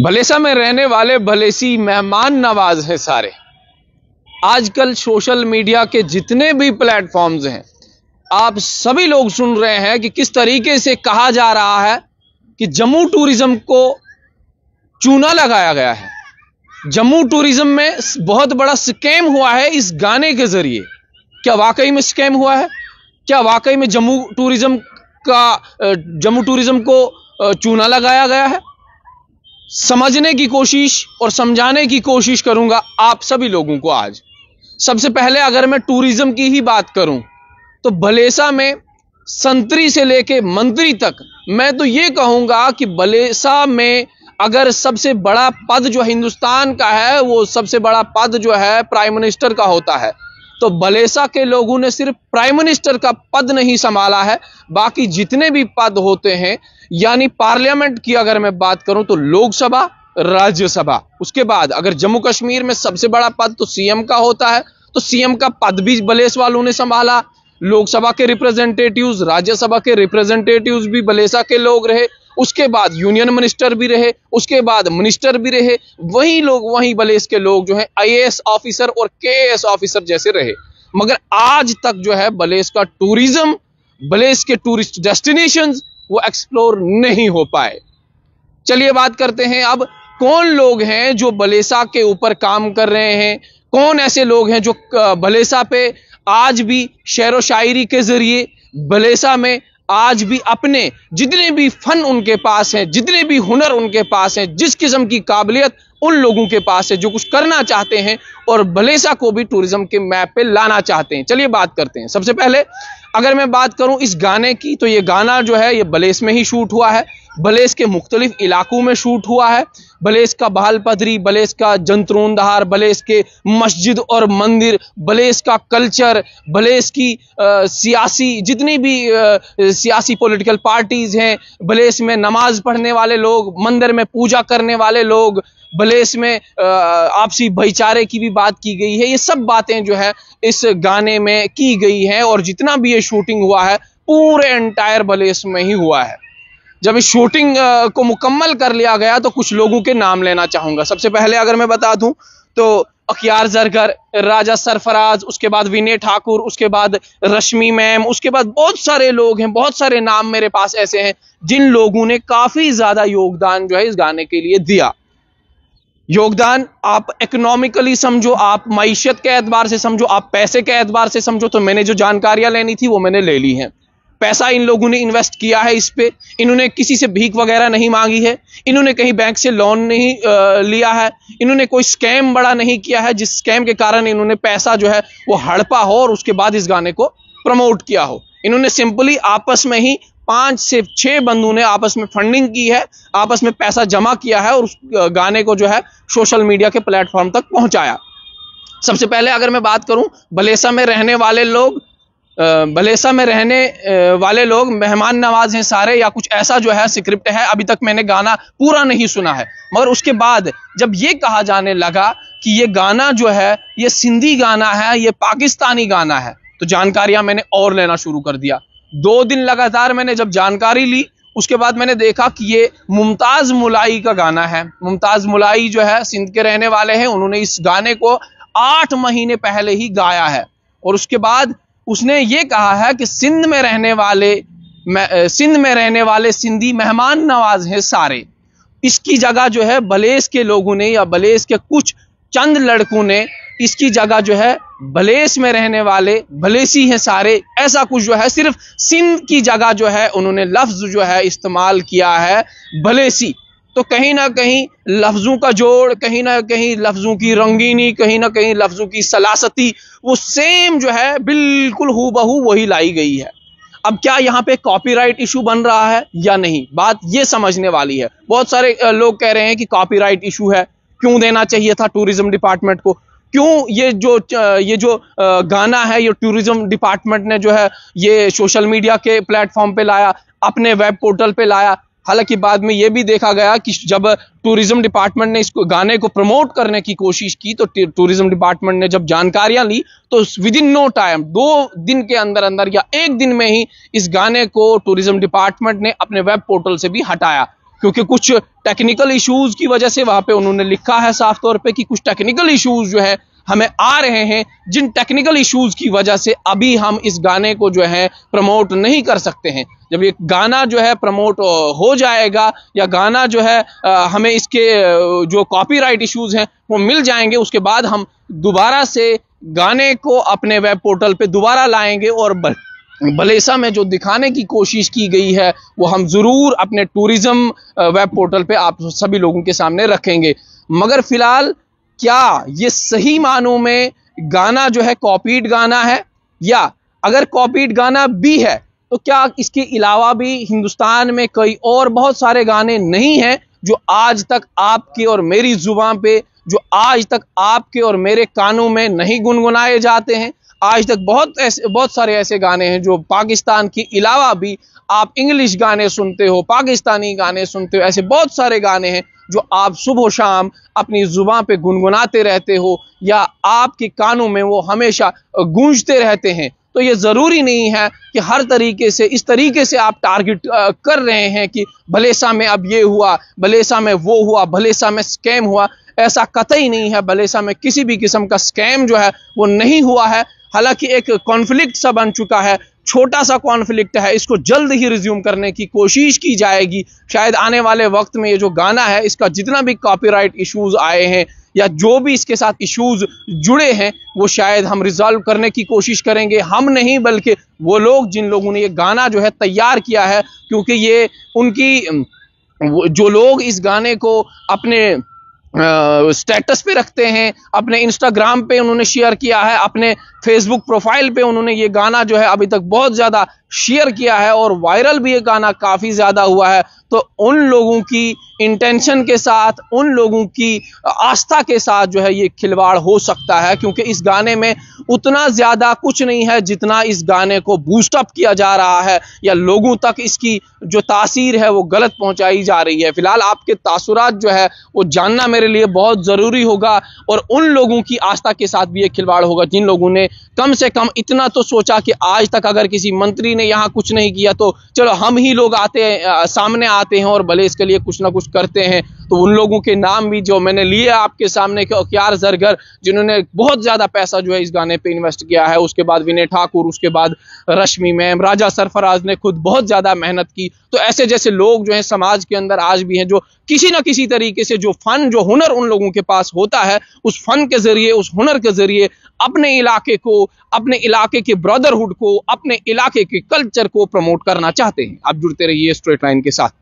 भलेसा में रहने वाले भलेसी मेहमान नवाज हैं सारे। आजकल सोशल मीडिया के जितने भी प्लेटफॉर्म्स हैं, आप सभी लोग सुन रहे हैं कि किस तरीके से कहा जा रहा है कि जम्मू टूरिज्म को चूना लगाया गया है। जम्मू टूरिज्म में बहुत बड़ा स्कैम हुआ है इस गाने के जरिए। क्या वाकई में स्कैम हुआ है? क्या वाकई में जम्मू टूरिज्म को चूना लगाया गया है? समझने की कोशिश और समझाने की कोशिश करूंगा आप सभी लोगों को आज। सबसे पहले अगर मैं टूरिज्म की ही बात करूं तो भलेसा में संतरी से लेके मंत्री तक मैं तो ये कहूंगा कि भलेसा में अगर सबसे बड़ा पद जो हिंदुस्तान का है, वो सबसे बड़ा पद जो है प्राइम मिनिस्टर का होता है, तो भलेसा के लोगों ने सिर्फ प्राइम मिनिस्टर का पद नहीं संभाला है, बाकी जितने भी पद होते हैं, यानी पार्लियामेंट की अगर मैं बात करूं तो लोकसभा, राज्यसभा, उसके बाद अगर जम्मू कश्मीर में सबसे बड़ा पद तो सीएम का होता है, तो सीएम का पद भी भलेस वालों ने संभाला। लोकसभा के रिप्रेजेंटेटिव्स, राज्यसभा के रिप्रेजेंटेटिव्स भी भलेसा के लोग रहे, उसके बाद यूनियन मिनिस्टर भी रहे, उसके बाद मिनिस्टर भी रहे, वही भलेस के लोग जो है आईएएस ऑफिसर और केएएस ऑफिसर जैसे रहे। मगर आज तक जो है भलेस का टूरिज्म, भलेस के टूरिस्ट डेस्टिनेशंस वो एक्सप्लोर नहीं हो पाए। चलिए बात करते हैं अब कौन लोग हैं जो भलेसा के ऊपर काम कर रहे हैं, कौन ऐसे लोग हैं जो भलेसा पे आज भी शेर व शायरी के जरिए, भलेसा में आज भी अपने जितने भी फन उनके पास हैं, जितने भी हुनर उनके पास हैं, जिस किस्म की काबिलियत उन लोगों के पास है जो कुछ करना चाहते हैं और भलेसा को भी टूरिज्म के मैप पे लाना चाहते हैं। चलिए बात करते हैं। सबसे पहले अगर मैं बात करूं इस गाने की, तो ये गाना जो है ये भलेस में ही शूट हुआ है। भलेस के मुख्तलिफ इलाकों में शूट हुआ है। भलेस का बहाल पदरी, भलेस का जंतरूनदार, भलेस के मस्जिद और मंदिर, भलेस का कल्चर, भलेस की सियासी जितनी भी सियासी पॉलिटिकल पार्टीज हैं, भलेस में नमाज पढ़ने वाले लोग, मंदिर में पूजा करने वाले लोग, भलेस में आपसी भाईचारे की भी बात की गई है। ये सब बातें जो है इस गाने में की गई हैं और जितना भी ये शूटिंग हुआ है पूरे एंटायर भलेस में ही हुआ है। जब इस शूटिंग को मुकम्मल कर लिया गया तो कुछ लोगों के नाम लेना चाहूंगा। सबसे पहले अगर मैं बता दूं तो अखियार जरगर, राजा सरफराज, उसके बाद विनय ठाकुर, उसके बाद रश्मि मैम, उसके बाद बहुत सारे लोग हैं, बहुत सारे नाम मेरे पास ऐसे हैं जिन लोगों ने काफी ज्यादा योगदान जो है इस गाने के लिए दिया। योगदान आप इकोनॉमिकली समझो, आप मईशत के एतबार से समझो, आप पैसे के एतबार से समझो, तो मैंने जो जानकारियां लेनी थी वो मैंने ले ली हैं। पैसा इन लोगों ने इन्वेस्ट किया है इस पे, इन्होंने किसी से भीख वगैरह नहीं मांगी है, इन्होंने कहीं बैंक से लोन नहीं लिया है, इन्होंने कोई स्कैम बड़ा नहीं किया है जिस स्कैम के कारण इन्होंने पैसा जो है वो हड़पा हो और उसके बाद इस गाने को प्रमोट किया हो। इन्होंने सिंपली आपस में ही 5 से 6 बंदों ने आपस में फंडिंग की है, आपस में पैसा जमा किया है और उस गाने को जो है सोशल मीडिया के प्लेटफॉर्म तक पहुंचाया। सबसे पहले अगर मैं बात करूं भलेसा में रहने वाले लोग, भलेसा में रहने वाले लोग मेहमान नवाज हैं सारे, या कुछ ऐसा जो है स्क्रिप्ट है। अभी तक मैंने गाना पूरा नहीं सुना है, मगर उसके बाद जब ये कहा जाने लगा कि ये गाना जो है ये सिंधी गाना है, ये पाकिस्तानी गाना है, तो जानकारियां मैंने और लेना शुरू कर दिया। 2 दिन लगातार मैंने जब जानकारी ली, उसके बाद मैंने देखा कि ये मुमताज मुलाई का गाना है। मुमताज मुलाई जो है सिंध के रहने वाले हैं, उन्होंने इस गाने को 8 महीने पहले ही गाया है और उसके बाद उसने ये कहा है कि सिंध में रहने वाले सिंधी मेहमान नवाज हैं सारे। इसकी जगह जो है भलेस के लोगों ने या भलेस के कुछ चंद लड़कों ने इसकी जगह जो है भलेस में रहने वाले भलेसी हैं सारे, ऐसा कुछ जो है सिर्फ सिंध की जगह जो है उन्होंने लफ्ज जो है इस्तेमाल किया है भलेसी। तो कहीं ना कहीं लफ्जों का जोड़, कहीं ना कहीं लफ्जों की रंगीनी, कहीं ना कहीं लफ्जों की सलासती वो सेम जो है बिल्कुल हूबहू वही लाई गई है। अब क्या यहाँ पे कॉपीराइट इशू बन रहा है या नहीं, बात ये समझने वाली है। बहुत सारे लोग कह रहे हैं कि कॉपीराइट इशू है, क्यों देना चाहिए था टूरिज्म डिपार्टमेंट को, क्यों ये जो गाना है ये टूरिज्म डिपार्टमेंट ने जो है ये सोशल मीडिया के प्लेटफॉर्म पे लाया, अपने वेब पोर्टल पे लाया। हालांकि बाद में यह भी देखा गया कि जब टूरिज्म डिपार्टमेंट ने इसको गाने को प्रमोट करने की कोशिश की तो टूरिज्म डिपार्टमेंट ने जब जानकारियां ली तो विद इन नो टाइम 2 दिन के अंदर अंदर या 1 दिन में ही इस गाने को टूरिज्म डिपार्टमेंट ने अपने वेब पोर्टल से भी हटाया। क्योंकि कुछ टेक्निकल इश्यूज की वजह से वहां पे उन्होंने लिखा है साफ तौर पे कि कुछ टेक्निकल इश्यूज जो है हमें आ रहे हैं, जिन टेक्निकल इश्यूज की वजह से अभी हम इस गाने को जो है प्रमोट नहीं कर सकते हैं। जब ये गाना जो है प्रमोट हो जाएगा या गाना जो है हमें इसके जो कॉपीराइट इश्यूज हैं वो मिल जाएंगे, उसके बाद हम दोबारा से गाने को अपने वेब पोर्टल पे दोबारा लाएंगे और भलेसा में जो दिखाने की कोशिश की गई है वो हम जरूर अपने टूरिज्म वेब पोर्टल पे आप सभी लोगों के सामने रखेंगे। मगर फिलहाल क्या ये सही मानों में गाना जो है कॉपीड गाना है, या अगर कॉपीड गाना भी है तो क्या इसके अलावा भी हिंदुस्तान में कई और बहुत सारे गाने नहीं हैं जो आज तक आपके और मेरी जुबान पे, जो आज तक आपके और मेरे कानों में नहीं गुनगुनाए जाते हैं। आज तक बहुत सारे ऐसे गाने हैं जो पाकिस्तान के अलावा भी आप इंग्लिश गाने सुनते हो, पाकिस्तानी गाने सुनते हो, ऐसे बहुत सारे गाने हैं जो आप सुबह शाम अपनी जुबान पे गुनगुनाते रहते हो या आपके कानों में वो हमेशा गूंजते रहते हैं। तो ये जरूरी नहीं है कि हर तरीके से इस तरीके से आप टारगेट कर रहे हैं कि भलेसा में अब ये हुआ, भलेसा में वो हुआ, भलेसा में स्कैम हुआ। ऐसा कतई नहीं है, भलेसा में किसी भी किस्म का स्कैम जो है वो नहीं हुआ है। हालांकि एक कॉन्फ्लिक्ट सा बन चुका है, छोटा सा कॉन्फ्लिक्ट है, इसको जल्द ही रिज्यूम करने की कोशिश की जाएगी। शायद आने वाले वक्त में ये जो गाना है इसका जितना भी कॉपीराइट इश्यूज आए हैं या जो भी इसके साथ इश्यूज जुड़े हैं वो शायद हम रिजॉल्व करने की कोशिश करेंगे। हम नहीं बल्कि वो लोग जिन लोगों ने ये गाना जो है तैयार किया है, क्योंकि ये उनकी जो लोग इस गाने को अपने स्टेटस पे रखते हैं, अपने इंस्टाग्राम पे उन्होंने शेयर किया है, अपने फेसबुक प्रोफाइल पे उन्होंने ये गाना जो है अभी तक बहुत ज्यादा शेयर किया है और वायरल भी ये गाना काफी ज्यादा हुआ है। तो उन लोगों की इंटेंशन के साथ, उन लोगों की आस्था के साथ जो है ये खिलवाड़ हो सकता है, क्योंकि इस गाने में उतना ज्यादा कुछ नहीं है जितना इस गाने को बूस्ट अप किया जा रहा है या लोगों तक इसकी जो तासीर है वो गलत पहुंचाई जा रही है। फिलहाल आपके तासुरात जो है वो जानना मेरे लिए बहुत जरूरी होगा और उन लोगों की आस्था के साथ भी ये खिलवाड़ होगा जिन लोगों ने कम से कम इतना तो सोचा कि आज तक अगर किसी मंत्री ने यहाँ कुछ नहीं किया तो चलो हम ही लोग सामने आते हैं और भले इसके लिए कुछ ना कुछ करते हैं। तो उन लोगों के नाम भी जो मैंने लिए आपके सामने के ओक्यार जरगर, जिन्होंने बहुत ज्यादा पैसा जो है इस गाने पे इन्वेस्ट किया है, उसके बाद विनय ठाकुर, उसके बाद रश्मि मैम, राजा सरफराज ने खुद बहुत ज्यादा मेहनत की। तो ऐसे जैसे लोग जो है समाज के अंदर आज भी हैं जो किसी ना किसी तरीके से जो फन, जो हुनर उन लोगों के पास होता है, उस फन के जरिए, उस हुनर के जरिए अपने इलाके को, अपने इलाके के ब्रदरहुड को, अपने इलाके के कल्चर को प्रमोट करना चाहते हैं। आप जुड़ते रहिए स्ट्रेट लाइन के साथ।